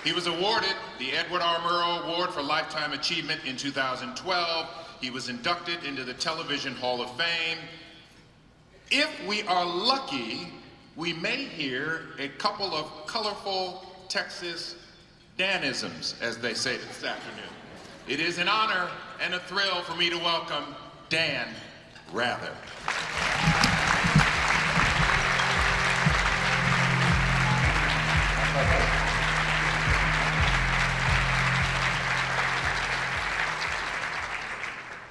He was awarded the Edward R. Murrow Award for Lifetime Achievement in 2012. He was inducted into the Television Hall of Fame. If we are lucky, we may hear a couple of colorful Texas Danisms, as they say this afternoon. It is an honor and a thrill for me to welcome Dan Rather.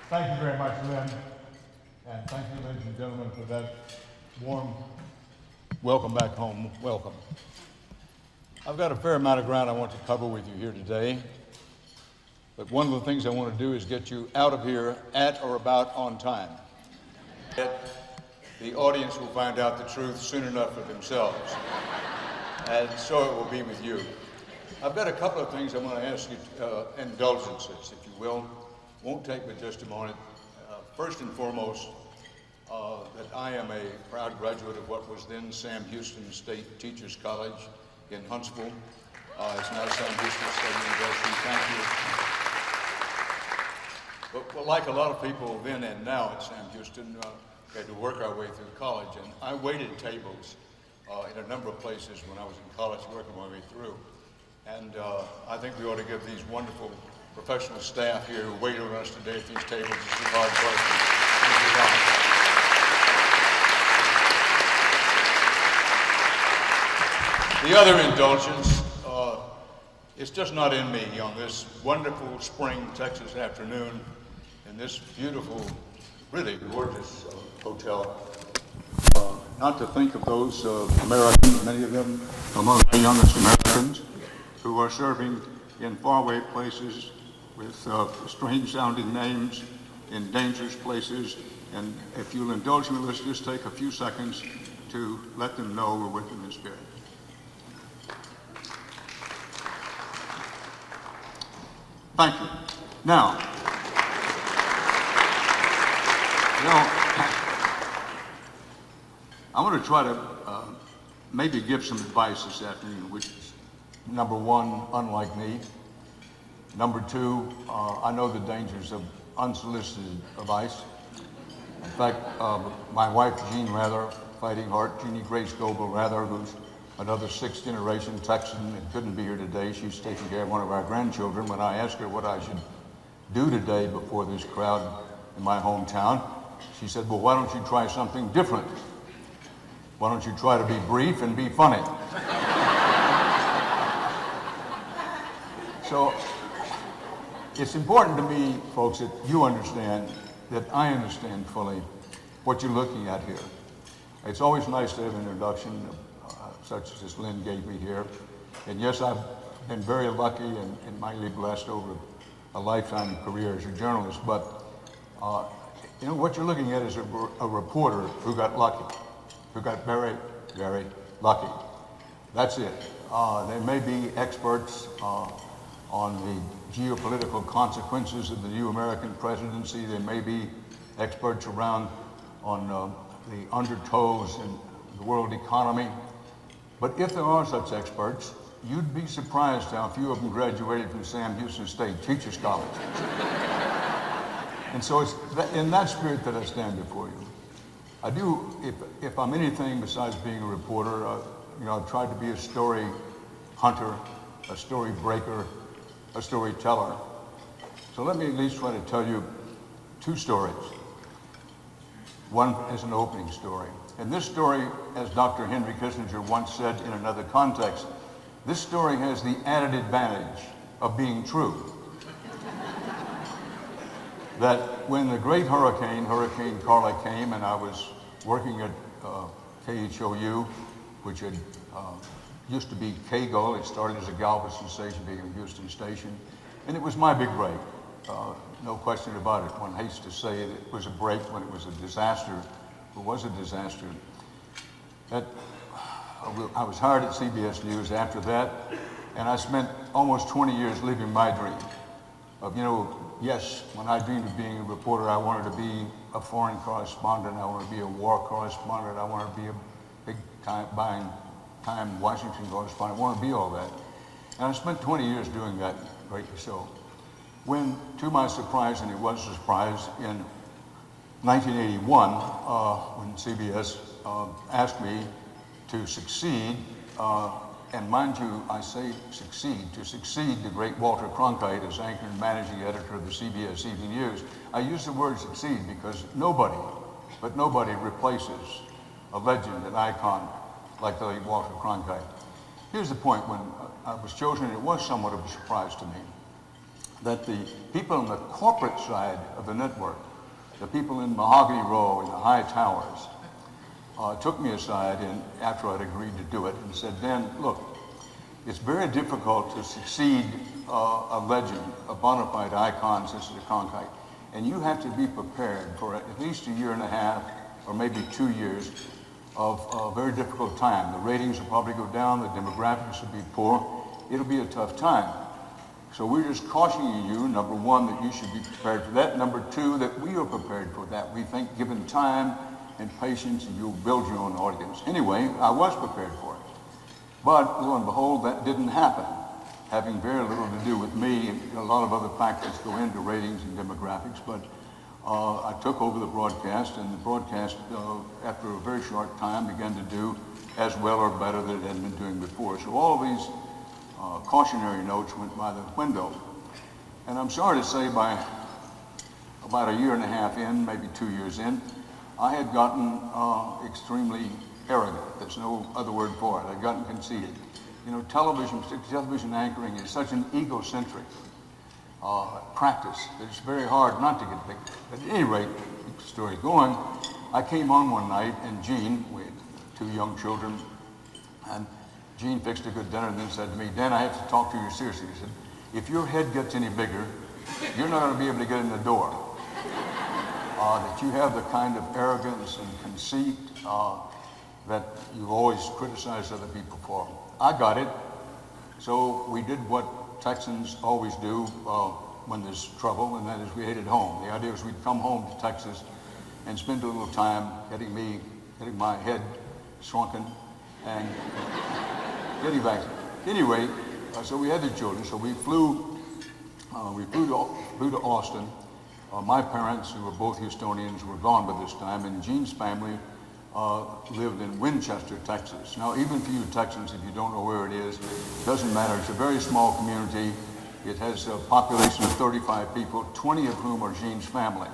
Thank you very much, Lynn, and thank you, ladies and gentlemen, for that warm welcome back home. Welcome. I've got a fair amount of ground I want to cover with you here today, but one of the things I want to do is get you out of here at or about on time. The audience will find out the truth soon enough for themselves, and so it will be with you. I've got a couple of things I want to ask you, indulgences, if you will. Won't take but just a moment. First and foremost, that I am a proud graduate of what was then Sam Houston State Teachers College in Huntsville. It's now Sam Houston State University. Thank you. But like a lot of people then and now at Sam Houston, we had to work our way through college, and I waited tables in a number of places when I was in college working my way through. And I think we ought to give these wonderful professional staff here who wait on us today at these tables just a hard work. The other indulgence, it's just not in me on this wonderful spring Texas afternoon in this beautiful, really gorgeous hotel, not to think of those Americans, many of them among the youngest Americans, who are serving in faraway places with strange sounding names in dangerous places. And if you'll indulge me, let's just take a few seconds to let them know we're with them in spirit. Thank you. Now, I want to try to maybe give some advice this afternoon, which is, number one, unlike me. Number two, I know the dangers of unsolicited advice. In fact, my wife, Jean Rather, Fighting Heart, Jeannie Grace Goebel Rather, who's another sixth generation Texan and couldn't be here today. She's taking care of one of our grandchildren. When I asked her what I should do today before this crowd in my hometown, she said, well, why don't you try something different? Why don't you try to be brief and be funny? So it's important to me, folks, that you understand, that I understand fully what you're looking at here. It's always nice to have an introduction such as this Lynn gave me here. And yes, I've been very lucky and mightily blessed over a lifetime career as a journalist, but you know, what you're looking at is a reporter who got lucky, who got very, very lucky. That's it. They may be experts on the geopolitical consequences of the new American presidency. They may be experts around on the undertows in the world economy. But if there are such experts, you'd be surprised how few of them graduated from Sam Houston State Teachers College. And so it's in that spirit that I stand before you. I do, if I'm anything besides being a reporter, you know, I've tried to be a story hunter, a story breaker, a storyteller. So let me at least try to tell you two stories. One is an opening story. And this story, as Dr. Henry Kissinger once said in another context, this story has the added advantage of being true. That when the great Hurricane Carla came, and I was working at KHOU, which had used to be KHOU. It started as a Galveston station, became a Houston station, and it was my big break. No question about it. One hates to say it was a break when it was a disaster. It was a disaster. I was hired at CBS News after that, and I spent almost 20 years living my dream of, you know, yes, when I dreamed of being a reporter, I wanted to be a foreign correspondent, I wanted to be a war correspondent, I wanted to be a big time Washington correspondent, I wanted to be all that. And I spent 20 years doing that, greatly so. When, to my surprise, and it was a surprise, in 1981, when CBS asked me to succeed, and mind you, I say succeed, to succeed the great Walter Cronkite as anchor and managing editor of the CBS Evening News. I use the word succeed because nobody replaces a legend, an icon like the late Walter Cronkite. Here's the point: when I was chosen, it was somewhat of a surprise to me that the people on the corporate side of the network, the people in Mahogany Row and the high towers, took me aside and after I'd agreed to do it and said, Dan, look, it's very difficult to succeed a legend, a bona fide icon such as the Cronkite, and you have to be prepared for at least a year and a half or maybe 2 years of a very difficult time. The ratings will probably go down, the demographics will be poor, it'll be a tough time. So we're just cautioning you, number one, that you should be prepared for that. Number two, that we are prepared for that. We think given time and patience, you'll build your own audience. Anyway, I was prepared for it. But lo and behold, that didn't happen, having very little to do with me, and a lot of other factors go into ratings and demographics. But I took over the broadcast, and the broadcast, after a very short time, began to do as well or better than it had been doing before. So all of these cautionary notes went by the window. And I'm sorry to say, by about a year and a half in, maybe 2 years in, I had gotten extremely arrogant. There's no other word for it. I'd gotten conceited. You know, television, particularly television anchoring, is such an egocentric practice that it's very hard not to get big. But at any rate, keep the story going. I came on one night, and Gene, we had 2 young children, and Gene fixed a good dinner and then said to me, Dan, I have to talk to you seriously. He said, if your head gets any bigger, you're not going to be able to get in the door. That you have the kind of arrogance and conceit that you've always criticized other people for. I got it. So we did what Texans always do when there's trouble, and that is we headed home. The idea was we'd come home to Texas and spend a little time getting my head shrunken and getting back. Anyway, so we had the children, so we flew to Austin. My parents, who were both Houstonians, were gone by this time, and Gene's family lived in Winchester, Texas. Now, even for you Texans, if you don't know where it is, it doesn't matter. It's a very small community. It has a population of 35 people, 20 of whom are Gene's family.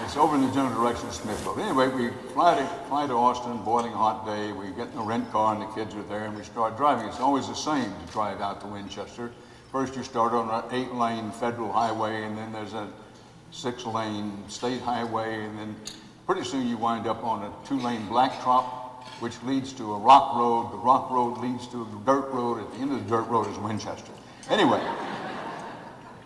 It's over in the general direction of Smithville. Anyway, we fly to Austin, boiling hot day. We get in a rent car, and the kids are there, and we start driving. It's always the same to drive out to Winchester. First, you start on an 8-lane federal highway, and then there's a 6-lane state highway, and then pretty soon you wind up on a 2-lane blacktop, which leads to a rock road. The rock road leads to a dirt road. At the end of the dirt road is Winchester. Anyway,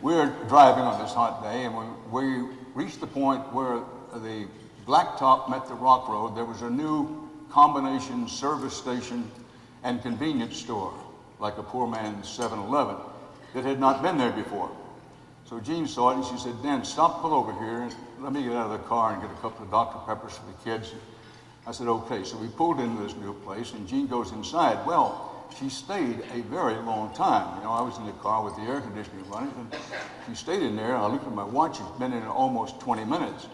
we're driving on this hot day, and when we reached the point where the blacktop met the rock road, there was a new combination service station and convenience store, like a poor man's 7-Eleven, that had not been there before. So Gene saw it, and she said, Dan, stop, pull over here, and let me get out of the car and get a couple of Dr. Peppers for the kids. I said, okay. So we pulled into this new place, and Gene goes inside. Well, she stayed a very long time. You know, I was in the car with the air conditioning running, and she stayed in there. I looked at my watch. She'd been in there almost 20 minutes.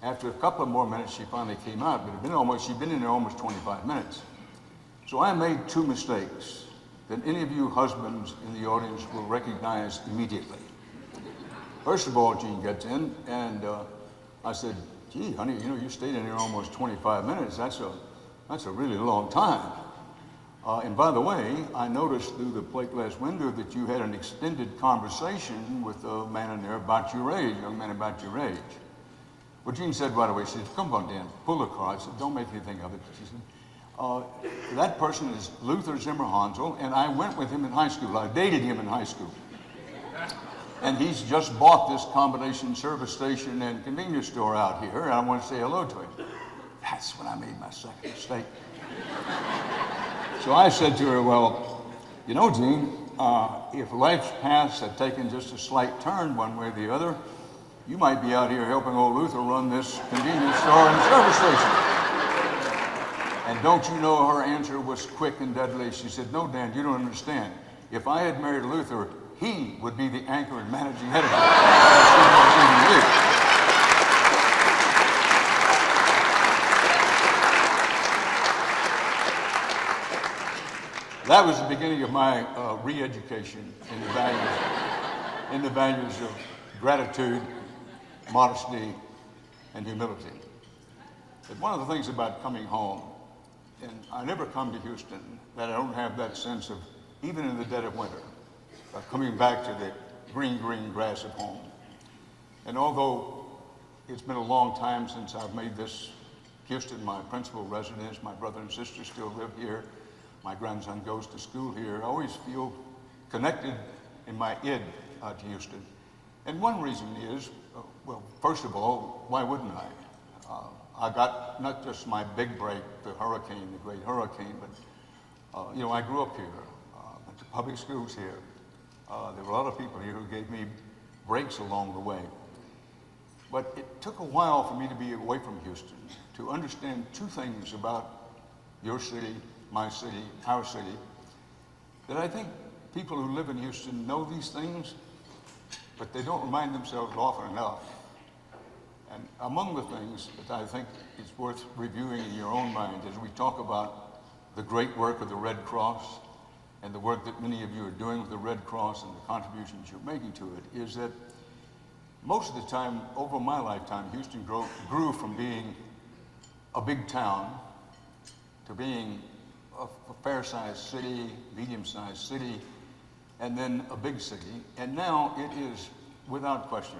After a couple of more minutes, she finally came out, but she'd been in there almost 25 minutes. So I made 2 mistakes that any of you husbands in the audience will recognize immediately. First of all, Gene gets in, and I said, gee, honey, you know, you stayed in here almost 25 minutes. That's a really long time. And by the way, I noticed through the plate glass window that you had an extended conversation with a man in there about your age, young man about your age. Well, Gene said right away, she said, come on, Dan, pull the car. I said, don't make anything of it. She said, that person is Luther Zimmer Hansel, and I went with him in high school. I dated him in high school. And he's just bought this combination service station and convenience store out here, and I want to say hello to him. That's when I made my second mistake. So I said to her, well, you know, Gene, if life's paths had taken just a slight turn one way or the other, you might be out here helping old Luther run this convenience store and service station. And don't you know her answer was quick and deadly? She said, "No, Dan, you don't understand. If I had married Luther, he would be the anchor and managing editor of CBS Evening." That was the beginning of my re-education in the values of gratitude, modesty, and humility. But one of the things about coming home, and I never come to Houston that I don't have that sense of, even in the dead of winter, of coming back to the green, green grass of home. And although it's been a long time since I've made this Houston my principal residence, my brother and sister still live here, my grandson goes to school here, I always feel connected in my id to Houston. And one reason is, well, first of all, why wouldn't I? I got not just my big break, the hurricane, the great hurricane, but you know, I grew up here, went to public schools here. There were a lot of people here who gave me breaks along the way. But it took a while for me to be away from Houston, to understand two things about your city, my city, our city, that I think people who live in Houston know these things, but they don't remind themselves often enough. And among the things that I think is worth reviewing in your own mind as we talk about the great work of the Red Cross and the work that many of you are doing with the Red Cross and the contributions you're making to it, is that most of the time, over my lifetime, Houston grew from being a big town to being a fair-sized city, medium-sized city, and then a big city. And now it is, without question,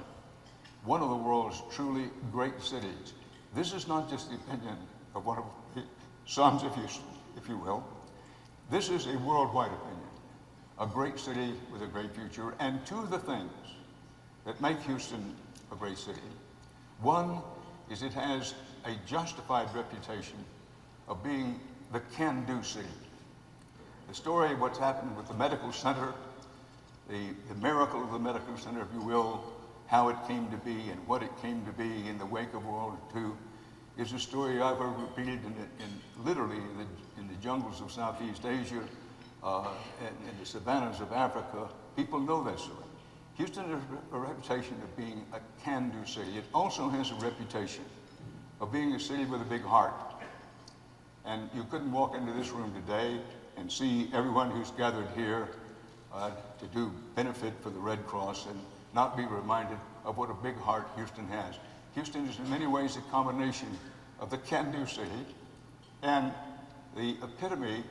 one of the world's truly great cities. This is not just the opinion of one of the sons of Houston, if you will. This is a worldwide opinion. A great city with a great future. And two of the things that make Houston a great city. One is it has a justified reputation of being the can-do city. The story of what's happened with the medical center, the miracle of the medical center, if you will, how it came to be and what it came to be in the wake of World War II, is a story I've heard repeated literally in the jungles of Southeast Asia and the savannas of Africa. People know that story. Houston has a reputation of being a can-do city. It also has a reputation of being a city with a big heart. And you couldn't walk into this room today and see everyone who's gathered here to do benefit for the Red Cross and not be reminded of what a big heart Houston has. Houston is in many ways a combination of the can-do city and the epitome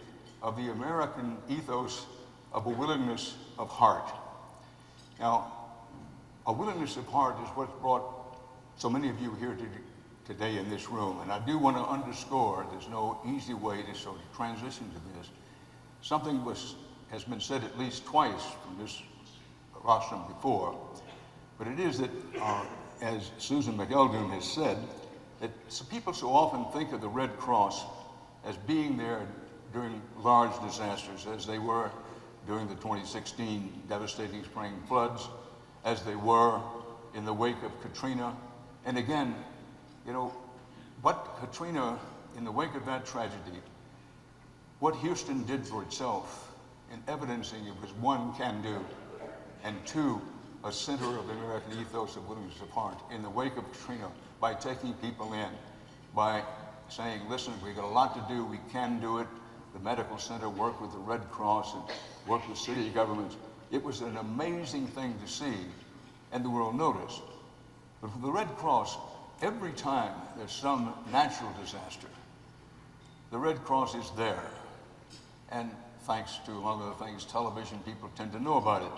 of the American ethos of a willingness of heart. Now, a willingness of heart is what brought so many of you here today in this room. And I do want to underscore, there's no easy way to sort of transition to this. Something has been said at least twice from this rostrum before, but it is that, as Susan McEldoon has said, that people so often think of the Red Cross as being there during large disasters, as they were during the 2016 devastating spring floods, as they were in the wake of Katrina. And again, you know, what Katrina, in the wake of that tragedy, what Houston did for itself in evidencing it was one, can-do, and two, a center of the American ethos of willingness of heart. In the wake of Katrina, by taking people in, by saying, listen, we've got a lot to do, we can do it. The medical center worked with the Red Cross and worked with city governments. It was an amazing thing to see, and the world noticed. But for the Red Cross, every time there's some natural disaster, the Red Cross is there. And thanks to, among other things, television, people tend to know about it.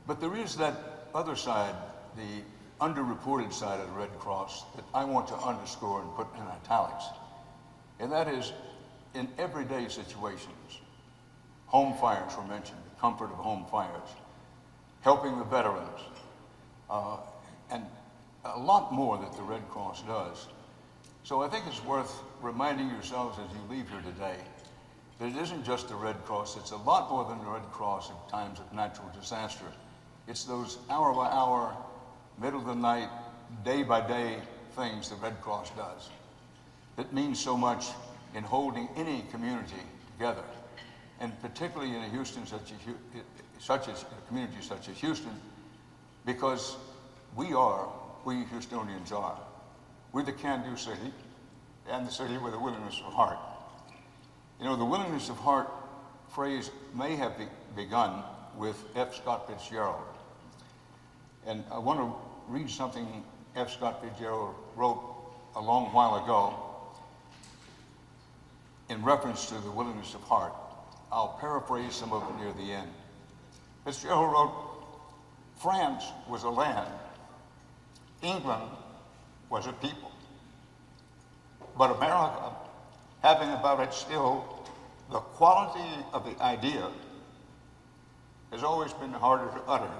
But there is that other side, the underreported side of the Red Cross, that I want to underscore and put in italics. And that is, in everyday situations, home fires were mentioned, the comfort of home fires, helping the veterans, and a lot more that the Red Cross does. So I think it's worth reminding yourselves as you leave here today that it isn't just the Red Cross, it's a lot more than the Red Cross in times of natural disaster. It's those hour by hour, middle of the night, day by day things the Red Cross does that means so much in holding any community together, and particularly in a Houston a community such as Houston, because we Houstonians are. We're the can-do city, and the city with a willingness of heart. You know, the willingness of heart phrase may have begun with F. Scott Fitzgerald. And I want to read something F. Scott Fitzgerald wrote a long while ago in reference to the willingness of heart. I'll paraphrase some of it near the end. Fitzgerald wrote, "France was a land, England was a people. But America, having about it still the quality of the idea, has always been harder to utter.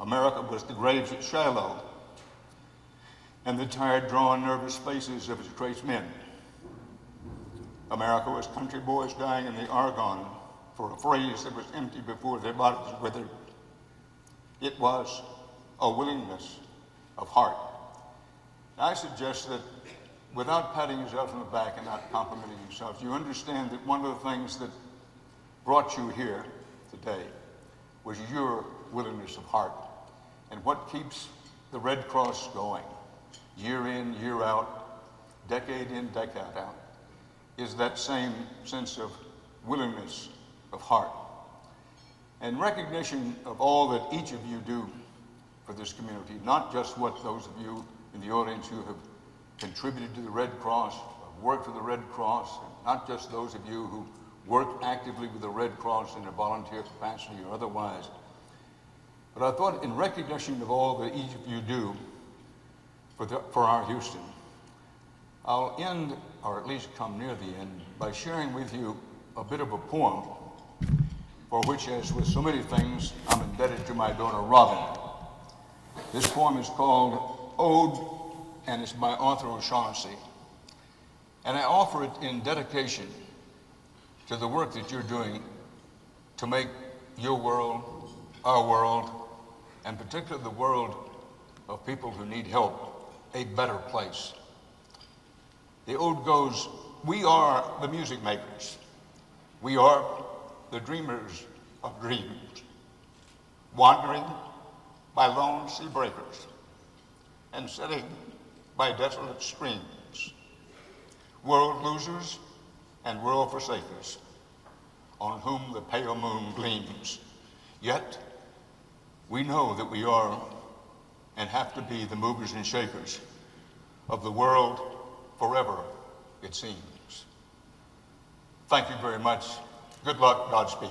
America was the graves at Shiloh and the tired, drawn, nervous faces of its great men. America was country boys dying in the Argonne for a phrase that was empty before their bodies withered. It was a willingness of heart." I suggest that without patting yourself on the back and not complimenting yourself, you understand that one of the things that brought you here today was your willingness of heart. And what keeps the Red Cross going, year in, year out, decade in, decade out, is that same sense of willingness of heart. And recognition of all that each of you do for this community, not just what those of you in the audience who have contributed to the Red Cross, worked for the Red Cross, and not just those of you who work actively with the Red Cross in a volunteer capacity or otherwise. But I thought in recognition of all that each of you do for our Houston, I'll end, or at least come near the end, by sharing with you a bit of a poem for which, as with so many things, I'm indebted to my daughter Robin. This poem is called Ode, and it's by Arthur O'Shaughnessy. And I offer it in dedication to the work that you're doing to make your world, our world, and particularly the world of people who need help, a better place. The ode goes, "We are the music makers. We are the dreamers of dreams, wandering by lone sea breakers and sitting by desolate streams, world losers and world forsakers, on whom the pale moon gleams. Yet we know that we are and have to be the movers and shakers of the world forever, it seems." Thank you very much. Good luck, Godspeed.